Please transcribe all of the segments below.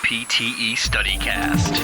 NPTE StudyCast.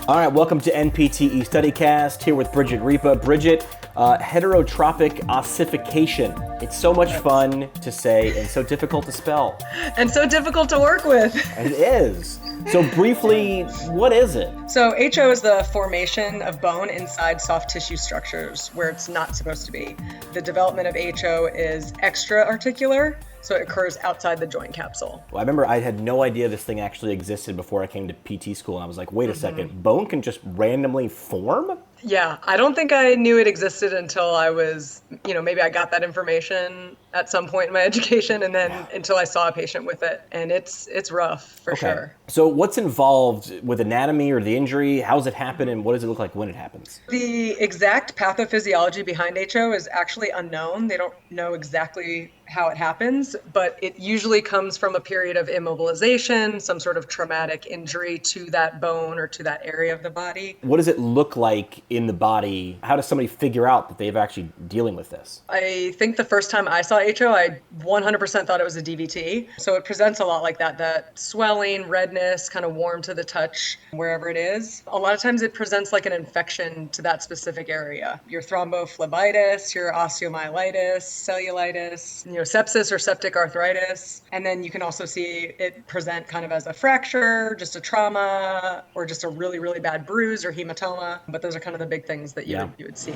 All right, welcome to NPTE StudyCast, here with Bridget Ripa. Bridget, heterotrophic ossification. It's so much fun to say and so difficult to spell. And so difficult to work with. It is. So briefly, what is it? So HO is the formation of bone inside soft tissue structures where it's not supposed to be. The development of HO is extra-articular, so it occurs outside the joint capsule. Well, I remember I had no idea this thing actually existed before I came to PT school, and I was like, wait a second, bone can just randomly form? Yeah, I don't think I knew it existed until I was, maybe I got that information at some point in my education, and then until I saw a patient with it. And it's rough, for sure. So what's involved with anatomy or the injury? How does it happen, and what does it look like when it happens? The exact pathophysiology behind HO is actually unknown. They don't know exactly how it happens, but it usually comes from a period of immobilization, some sort of traumatic injury to that bone or to that area of the body. What does it look like in the body? How does somebody figure out that they're actually dealing with this? I think the first time I saw HO, I 100% thought it was a DVT. So it presents a lot like that swelling, redness, kind of warm to the touch wherever it is. A lot of times it presents like an infection to that specific area. Your thrombophlebitis, your osteomyelitis, cellulitis, sepsis or septic arthritis. And then you can also see it present kind of as a fracture, just a trauma, or just a really, really bad bruise or hematoma. But those are kind of the big things that you would see.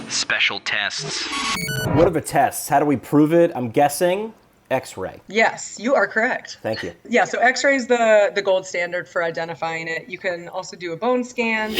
Special tests. What are the tests? How do we prove it? I'm guessing X-ray. Yes, you are correct. Thank you. Yeah, so X-ray is the gold standard for identifying it. You can also do a bone scan.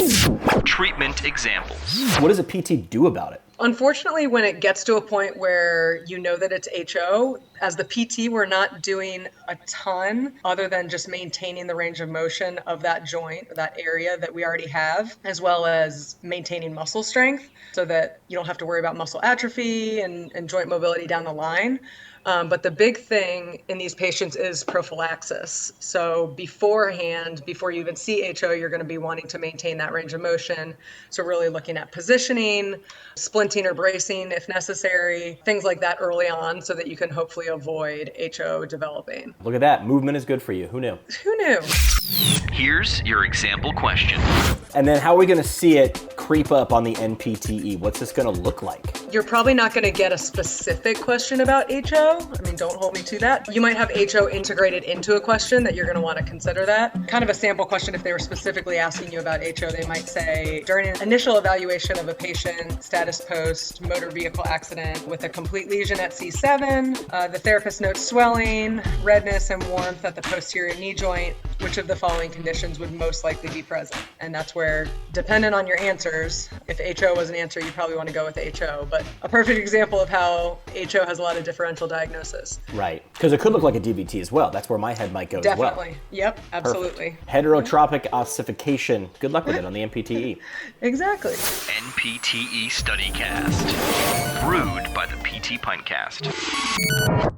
Treatment examples. What does a PT do about it? Unfortunately, when it gets to a point where you know that it's HO, as the PT, we're not doing a ton other than just maintaining the range of motion of that joint, that area that we already have, as well as maintaining muscle strength so that you don't have to worry about muscle atrophy and joint mobility down the line. But the big thing in these patients is prophylaxis. So beforehand, before you even see HO, you're going to be wanting to maintain that range of motion. So really looking at positioning, splinting or bracing if necessary, things like that early on so that you can hopefully avoid HO developing. Look at that. Movement is good for you. Who knew? Who knew? Here's your example question. And then how are we going to see it creep up on the NPTE? What's this going to look like? You're probably not going to get a specific question about HO. I mean, don't hold me to that. You might have HO integrated into a question that you're going to want to consider that. Kind of a sample question, if they were specifically asking you about HO, they might say, during an initial evaluation of a patient, status post motor vehicle accident with a complete lesion at C7, the therapist notes swelling, redness, and warmth at the posterior knee joint. Which of the following conditions would most likely be present? And that's where, dependent on your answers, if HO was an answer, you probably want to go with HO. But a perfect example of how HO has a lot of differential diagnosis. Right. Because it could look like a DVT as well. That's where my head might go as well. Definitely. Yep, absolutely. Perfect. Heterotrophic ossification. Good luck with it on the NPTE. Exactly. NPTE StudyCast. Brewed by the PT Pintcast.